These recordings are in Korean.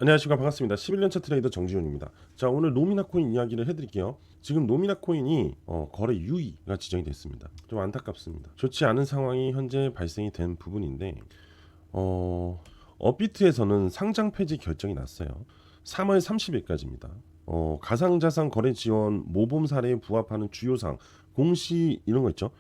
안녕하십니까, 반갑습니다. 11년차 트레이더 정지훈입니다. 자, 오늘 노미나 코인 이야기를 해드릴게요. 지금 노미나 코인이 거래 유의가 지정이 됐습니다. 좀 안타깝습니다. 좋지 않은 상황이 현재 발생이 된 부분인데 업비트에서는 상장 폐지 결정이 났어요. 3월 30일까지입니다. 가상자산 거래 지원 모범 사례에 부합하는 주요 사항 공시 이런 거 있죠.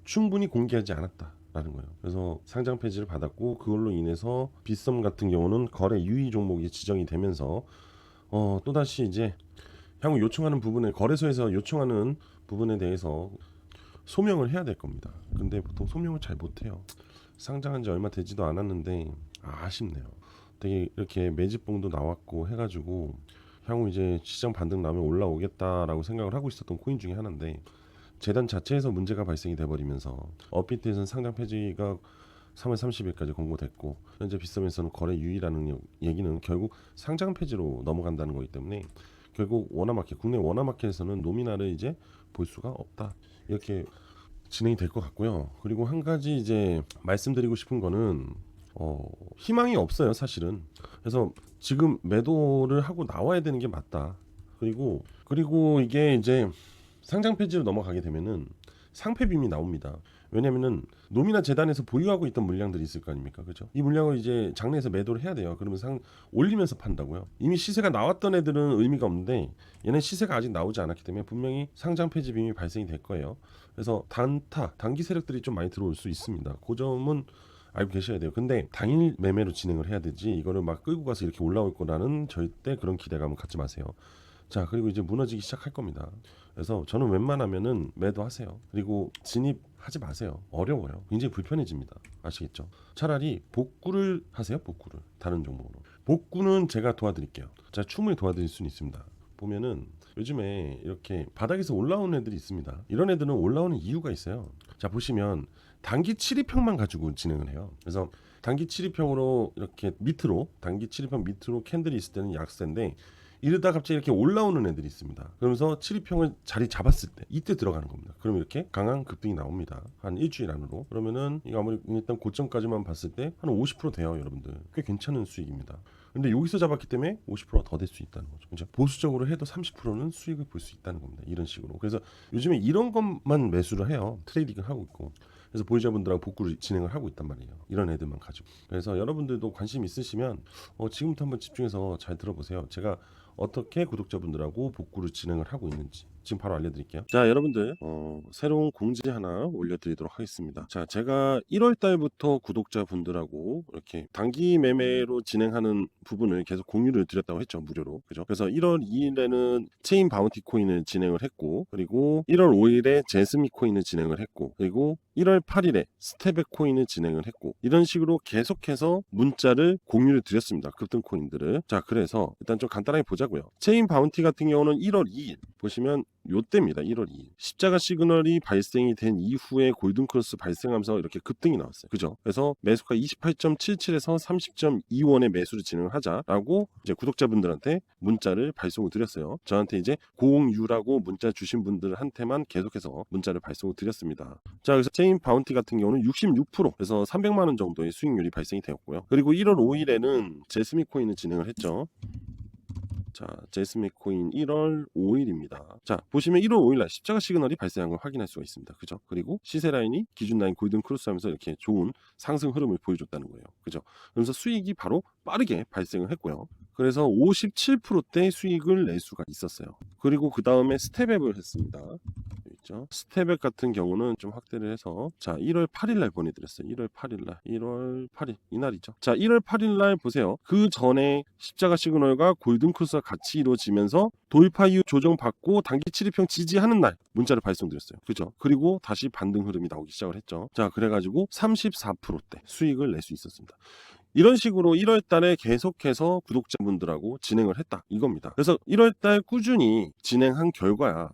충분히 공개하지 않았다라는 거예요. 그래서 상장 폐지를 받았고 그걸로 인해서 빗썸 같은 경우는 거래 유의 종목이 지정이 되면서 또다시 이제 향후 요청하는 부분에 거래소에서 요청하는 부분에 대해서 소명을 해야 될 겁니다. 근데 보통 소명을 잘 못해요. 상장한 지 얼마 되지도 않았는데 아쉽네요. 되게 이렇게 매집봉도 나왔고 해가지고 향후 이제 시장 반등 나면 올라오겠다라고 생각을 하고 있었던 코인 중에 하나인데 재단 자체에서 문제가 발생이 돼버리면서 업비트에서는 상장 폐지가 3월 30일까지 공고됐고 현재 빗썸에서는 거래 유의라는 얘기는 결국 상장 폐지로 넘어간다는 거기 때문에 결국 워너마켓 국내 워너마켓에서는 노미나를 이제 볼 수가 없다 이렇게 진행이 될 것 같고요. 그리고 한 가지 이제 말씀드리고 싶은 거는 희망이 없어요 사실은. 그래서 지금 매도를 하고 나와야 되는 게 맞다. 그리고 이게 이제 상장 폐지로 넘어가게 되면은 상폐빔이 나옵니다. 왜냐면은 노미나 재단에서 보유하고 있던 물량들이 있을 거 아닙니까, 그죠? 이 물량을 이제 장내에서 매도를 해야 돼요. 그러면 올리면서 판다고요. 이미 시세가 나왔던 애들은 의미가 없는데 얘는 시세가 아직 나오지 않았기 때문에 분명히 상장 폐지 빔이 발생이 될 거예요. 그래서 단기 세력들이 좀 많이 들어올 수 있습니다. 그 점은 알고 계셔야 돼요. 근데 당일 매매로 진행을 해야 되지 이거를 막 끌고 가서 이렇게 올라올 거라는 절대 그런 기대감을 갖지 마세요. 자, 그리고 이제 무너지기 시작할 겁니다. 그래서 저는 웬만하면은 매도하세요. 그리고 진입하지 마세요. 어려워요. 굉장히 불편해집니다. 아시겠죠? 차라리 복구를 하세요. 복구를 다른 종목으로. 복구는 제가 도와드릴게요. 자, 충분히 도와드릴 수는 있습니다. 보면은 요즘에 이렇게 바닥에서 올라오는 애들이 있습니다. 이런 애들은 올라오는 이유가 있어요. 자, 보시면 단기 7일평만 가지고 진행을 해요. 그래서 단기 7일평으로 이렇게 단기 7일평 밑으로 캔들이 있을 때는 약세인데 이러다 갑자기 이렇게 올라오는 애들이 있습니다. 그러면서 7일평을 자리 잡았을 때 이때 들어가는 겁니다. 그럼 이렇게 강한 급등이 나옵니다. 한 일주일 안으로. 그러면은 이거 아무리 일단 고점까지만 봤을 때 한 50% 돼요, 여러분들. 꽤 괜찮은 수익입니다. 근데 여기서 잡았기 때문에 50%가 더 될 수 있다는 거죠. 그죠? 보수적으로 해도 30%는 수익을 볼 수 있다는 겁니다. 이런 식으로. 그래서 요즘에 이런 것만 매수를 해요. 트레이딩을 하고 있고. 그래서 보유자분들하고 복구를 진행을 하고 있단 말이에요. 이런 애들만 가지고. 그래서 여러분들도 관심 있으시면 지금부터 한번 집중해서 잘 들어보세요. 제가 어떻게 구독자분들하고 복구를 진행을 하고 있는지 지금 바로 알려드릴게요. 자, 여러분들 새로운 공지 하나 올려드리도록 하겠습니다. 자, 제가 1월 달부터 구독자분들하고 이렇게 단기 매매로 진행하는 부분을 계속 공유를 드렸다고 했죠, 무료로. 그죠? 그래서 1월 2일에는 체인 바운티 코인을 진행을 했고, 그리고 1월 5일에 제스미 코인을 진행을 했고, 그리고 1월 8일에 스테베 코인을 진행을 했고, 이런 식으로 계속해서 문자를 공유를 드렸습니다. 급등 코인들을. 자, 그래서 일단 좀 간단하게 보자고요. 체인 바운티 같은 경우는 1월 2일 보시면 요때입니다. 1월 2일. 십자가 시그널이 발생이 된 이후에 골든 크로스 발생하면서 이렇게 급등이 나왔어요. 그죠? 그래서 매수가 28.77에서 30.25원의 매수를 진행을 하자라고 이제 구독자분들한테 문자를 발송을 드렸어요. 저한테 이제 고용유라고 문자 주신 분들한테만 계속해서 문자를 발송을 드렸습니다. 자, 그래서 체인 바운티 같은 경우는 66% 그래서 300만 원 정도의 수익률이 발생이 되었고요. 그리고 1월 5일에는 제스미 코인을 진행을 했죠. 자, 제스미 코인 1월 5일입니다. 자, 보시면 1월 5일 날 십자가 시그널이 발생한 걸 확인할 수가 있습니다. 그죠? 그리고 시세 라인이 기준 라인 골든 크로스 하면서 이렇게 좋은 상승 흐름을 보여줬다는 거예요. 그죠? 그러면서 수익이 바로 빠르게 발생을 했고요. 그래서 57%대 수익을 낼 수가 있었어요. 그리고 그 다음에 스텝앱을 했습니다. 있죠. 스텝앱 같은 경우는 좀 확대를 해서 자 1월 8일 날 보내드렸어요. 1월 8일 날 1월 8일 이날이죠. 자 1월 8일 날 보세요. 그 전에 십자가 시그널과 골든 크로스가 같이 이루어지면서 돌파 이후 조정받고 단기 7일평 지지하는 날 문자를 발송드렸어요. 그죠? 그리고 다시 반등 흐름이 나오기 시작을 했죠. 자 그래가지고 34%대 수익을 낼 수 있었습니다. 이런 식으로 1월 달에 계속해서 구독자분들하고 진행을 했다 이겁니다. 그래서 1월 달 꾸준히 진행한 결과야.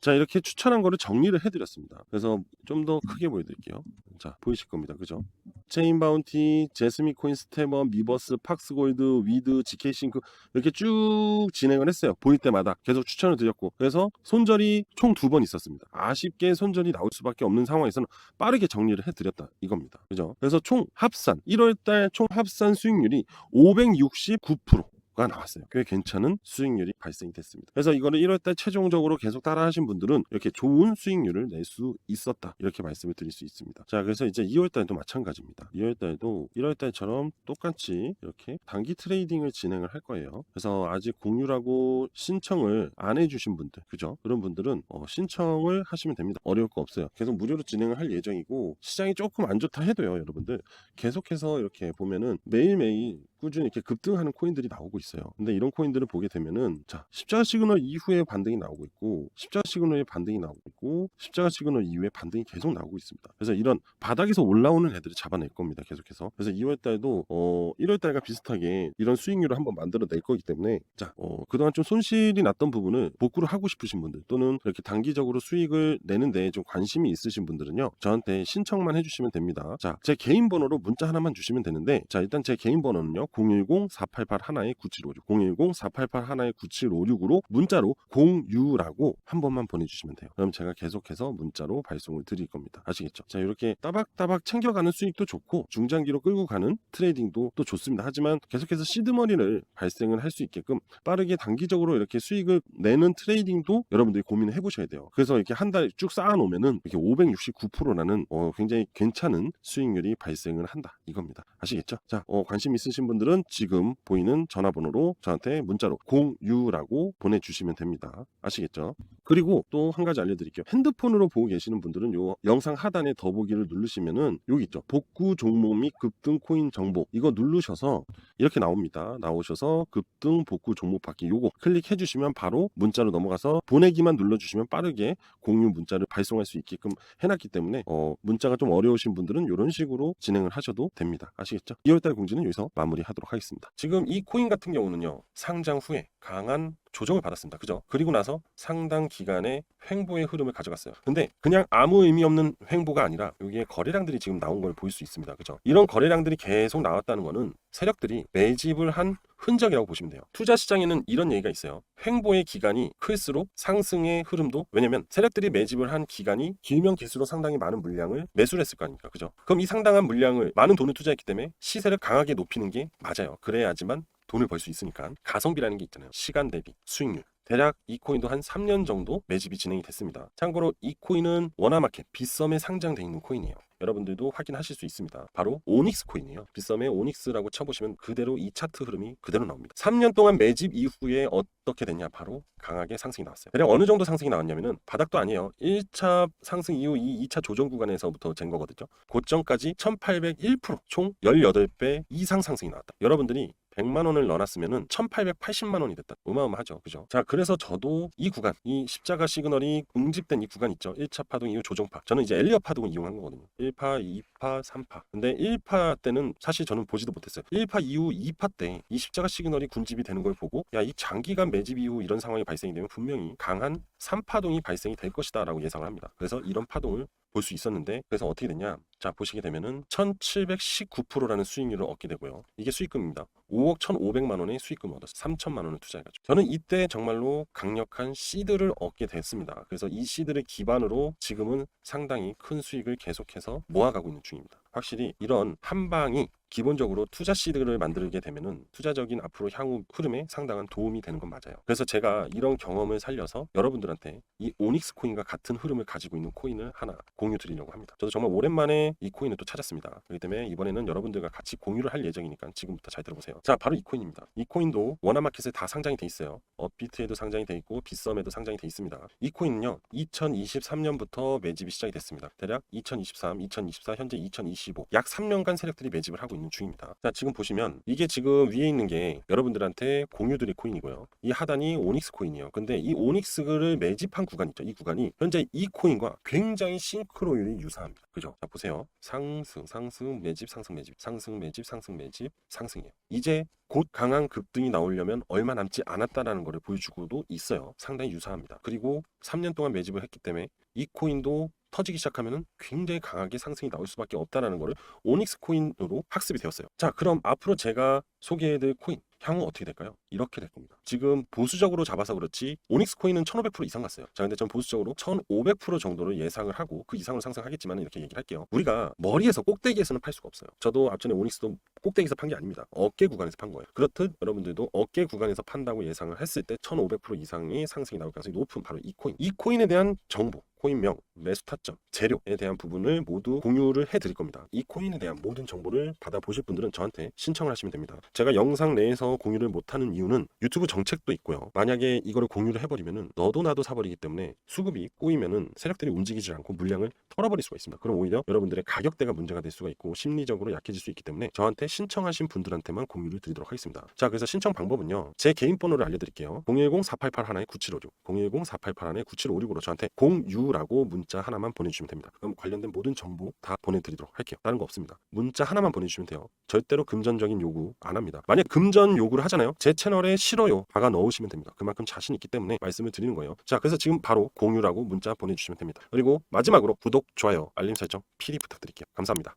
자 이렇게 추천한 거를 정리를 해드렸습니다. 그래서 좀 더 크게 보여드릴게요. 자 보이실 겁니다. 그죠? 체인 바운티, 제스미 코인, 스테머, 미버스, 팍스골드, 위드, GK싱크 이렇게 쭉 진행을 했어요. 보일 때마다 계속 추천을 드렸고 그래서 손절이 총 2번 있었습니다. 아쉽게 손절이 나올 수밖에 없는 상황에서는 빠르게 정리를 해드렸다 이겁니다. 그죠? 그래서 총 합산 1월달 총 합산 수익률이 569% 정도가 나왔어요. 꽤 괜찮은 수익률이 발생이 됐습니다. 그래서 이거를 1월달 최종적으로 계속 따라하신 분들은 이렇게 좋은 수익률을 낼 수 있었다, 이렇게 말씀을 드릴 수 있습니다. 자, 그래서 이제 2월달도 마찬가지입니다. 2월달도 1월달처럼 똑같이 이렇게 단기 트레이딩을 진행을 할 거예요. 그래서 아직 공유라고 신청을 안 해주신 분들, 그죠? 그런 분들은 신청을 하시면 됩니다. 어려울 거 없어요. 계속 무료로 진행을 할 예정이고, 시장이 조금 안 좋다 해도요, 여러분들 계속해서 이렇게 보면은 매일매일 꾸준히 이렇게 급등하는 코인들이 나오고 있어요. 근데 이런 코인들을 보게 되면은, 자, 십자가 시그널 이후에 반등이 나오고 있고, 십자가 시그널에 반등이 나오고 있고, 십자가 시그널 이후에 반등이 계속 나오고 있습니다. 그래서 이런 바닥에서 올라오는 애들을 잡아낼 겁니다, 계속해서. 그래서 2월달도 1월달과 비슷하게 이런 수익률을 한번 만들어낼 거기 때문에, 자, 그동안 좀 손실이 났던 부분을 복구를 하고 싶으신 분들, 또는 이렇게 단기적으로 수익을 내는데 좀 관심이 있으신 분들은요, 저한테 신청만 해주시면 됩니다. 자, 제 개인 번호로 문자 하나만 주시면 되는데, 자, 일단 제 개인 번호는요, 010-488-9756, 010-488-9756으로 문자로 공유라고 한 번만 보내주시면 돼요. 그럼 제가 계속해서 문자로 발송을 드릴 겁니다. 아시겠죠? 자, 이렇게 따박따박 챙겨가는 수익도 좋고, 중장기로 끌고 가는 트레이딩도 또 좋습니다. 하지만 계속해서 시드머니를 발생을 할 수 있게끔 빠르게 단기적으로 이렇게 수익을 내는 트레이딩도 여러분들이 고민을 해보셔야 돼요. 그래서 이렇게 한 달 쭉 쌓아놓으면은 이렇게 569%라는 굉장히 괜찮은 수익률이 발생을 한다, 이겁니다. 아시겠죠? 자, 관심 있으신 분들은 지금 보이는 전화번호로 저한테 문자로 공유라고 보내주시면 됩니다. 아시겠죠? 그리고 또 한 가지 알려드릴게요. 핸드폰으로 보고 계시는 분들은 요 영상 하단에 더보기를 누르시면은 여기 있죠, 복구 종목 및 급등 코인 정보, 이거 누르셔서 이렇게 나옵니다. 나오셔서 급등 복구 종목 받기, 요거 클릭해 주시면 바로 문자로 넘어가서 보내기만 눌러주시면 빠르게 공유 문자를 발송할 수 있게끔 해놨기 때문에 문자가 좀 어려우신 분들은 이런 식으로 진행을 하셔도 됩니다. 아시겠죠? 2월달 공지는 여기서 마무리하도록 하겠습니다. 지금 이 코인 같은 경우는요, 상장 후에 강한 조정을 받았습니다. 그죠? 그리고 나서 상당 기간의 횡보의 흐름을 가져갔어요. 근데 그냥 아무 의미 없는 횡보가 아니라 여기에 거래량들이 지금 나온 걸 볼 수 있습니다. 그죠? 이런 거래량들이 계속 나왔다는 거는 세력들이 매집을 한 흔적이라고 보시면 돼요. 투자 시장에는 이런 얘기가 있어요. 횡보의 기간이 클수록 상승의 흐름도, 왜냐면 세력들이 매집을 한 기간이 길면 길수록 상당히 많은 물량을 매수를 했을 거 아닙니까? 그죠? 그럼 이 상당한 물량을, 많은 돈을 투자했기 때문에 시세를 강하게 높이는 게 맞아요. 그래야지만 돈을 벌 수 있으니까. 가성비라는 게 있잖아요. 시간 대비 수익률. 대략 이 코인도 한 3년 정도 매집이 진행이 됐습니다. 참고로 이 코인은 워낙마켓 빗썸에 상장되어 있는 코인이에요. 여러분들도 확인하실 수 있습니다. 바로 오닉스 코인이에요. 빗썸에 오닉스라고 쳐보시면 그대로 이 차트 흐름이 그대로 나옵니다. 3년 동안 매집 이후에 어떻게 됐냐? 바로 강하게 상승이 나왔어요. 대략 어느 정도 상승이 나왔냐면은, 바닥도 아니에요. 1차 상승 이후 이 2차 조정 구간에서부터 잰 거거든요. 고점까지 1801%, 총 18배 이상 상승이 나왔다. 여러분들이 100만 원을 넣어놨으면은 1880만 원이 됐다. 어마어마하죠. 그죠? 자, 그래서 저도 이 구간, 이 십자가 시그널이 응집된 이 구간 있죠. 1차 파동 이후 조정파. 저는 이제 엘리엇 파동을 이용한 거거든요. 1파, 2파, 3파. 근데 1파 때는 사실 저는 보지도 못했어요. 1파 이후 2파 때 이 십자가 시그널이 군집이 되는 걸 보고, 야, 이 장기간 매집 이후 이런 상황이 발생이 되면 분명히 강한 3파동이 발생이 될 것이다 라고 예상을 합니다. 그래서 이런 파동을 볼 수 있었는데, 그래서 어떻게 됐냐? 자, 보시게 되면은 1719%라는 수익률을 얻게 되고요. 이게 수익금입니다. 5억 1,500만 원의 수익금을 얻었어요. 3천만 원을 투자해가지고. 저는 이때 정말로 강력한 시드를 얻게 됐습니다. 그래서 이 시드를 기반으로 지금은 상당히 큰 수익을 계속해서 모아가고 있는 중입니다. 확실히 이런 한 방이 기본적으로 투자 시드를 만들게 되면은 투자적인 앞으로 향후 흐름에 상당한 도움이 되는 건 맞아요. 그래서 제가 이런 경험을 살려서 여러분들한테 이 오닉스 코인과 같은 흐름을 가지고 있는 코인을 하나 공유 드리려고 합니다. 저도 정말 오랜만에 이 코인을 또 찾았습니다. 그렇기 때문에 이번에는 여러분들과 같이 공유를 할 예정이니까 지금부터 잘 들어보세요. 자, 바로 이 코인입니다. 이 코인도 워낙마켓에 다 상장이 돼 있어요. 업비트에도 상장이 돼 있고 빗썸에도 상장이 돼 있습니다. 이 코인은요, 2023년부터 매집이 시작이 됐습니다. 대략 2023, 2024, 현재 2025, 약 3년간 세력들이 매집을 하고 있는 중입니다. 자, 지금 보시면 이게 지금 위에 있는 게 여러분들한테 공유드릴 코인이고요. 이 하단이 오닉스 코인이에요. 근데 이 오닉스를 매집한 구간 있죠. 이 구간이 현재 이 코인과 굉장히 싱크로율이 유사합니다. 그죠? 자, 보세요. 상승, 상승, 매집, 상승, 매집, 상승, 매집, 상승, 매집, 상승이에요. 이제 곧 강한 급등이 나오려면 얼마 남지 않았다라는 것을 보여주고도 있어요. 상당히 유사합니다. 그리고 3년 동안 매집을 했기 때문에 이 코인도 터지기 시작하면은 굉장히 강하게 상승이 나올 수밖에 없다라는 것을 오닉스 코인으로 학습이 되었어요. 자, 그럼 앞으로 제가 소개해드릴 코인 향후 어떻게 될까요? 이렇게 될 겁니다. 지금 보수적으로 잡아서 그렇지 오닉스 코인은 1500% 이상 갔어요. 자, 근데 전 보수적으로 1500% 정도를 예상을 하고 그 이상으로 상승하겠지만 이렇게 얘기를 할게요. 우리가 머리에서 꼭대기에서는 팔 수가 없어요. 저도 앞전에 오닉스도 꼭대기에서 판 게 아닙니다. 어깨 구간에서 판 거예요. 그렇듯 여러분들도 어깨 구간에서 판다고 예상을 했을 때 1500% 이상의 상승이 나올 가능성이 높은 바로 이 코인. 이 코인에 대한 정보, 코인명, 매수 타점, 재료에 대한 부분을 모두 공유를 해드릴 겁니다. 이 코인에 대한 모든 정보를 받아보실 분들은 저한테 신청을 하시면 됩니다. 제가 영상 내에서 공유를 못하는 이유는 유튜브 정책도 있고요. 만약에 이거를 공유를 해버리면은 너도 나도 사버리기 때문에 수급이 꼬이면은 세력들이 움직이지 않고 물량을 털어버릴 수가 있습니다. 그럼 오히려 여러분들의 가격대가 문제가 될 수가 있고 심리적으로 약해질 수 있기 때문에 저한테 신청하신 분들한테만 공유를 드리도록 하겠습니다. 자, 그래서 신청 방법은요. 제 개인 번호를 알려드릴게요. 010-4881-9756 010-4881-9756으로 저한테 공유라고 문자 하나만 보내주시면 됩니다. 그럼 관련된 모든 정보 다 보내드리도록 할게요. 다른 거 없습니다. 문자 하나만 보내주시면 돼요. 절대로 금전적인 요구 안 합니다. 만약 금전 요구를 하잖아요. 제 채널에 싫어요 박아 넣으시면 됩니다. 그만큼 자신 있기 때문에 말씀을 드리는 거예요. 자, 그래서 지금 바로 공유라고 문자 보내주시면 됩니다. 그리고 마지막으로 구독, 좋아요, 알림 설정 필히 부탁드릴게요. 감사합니다.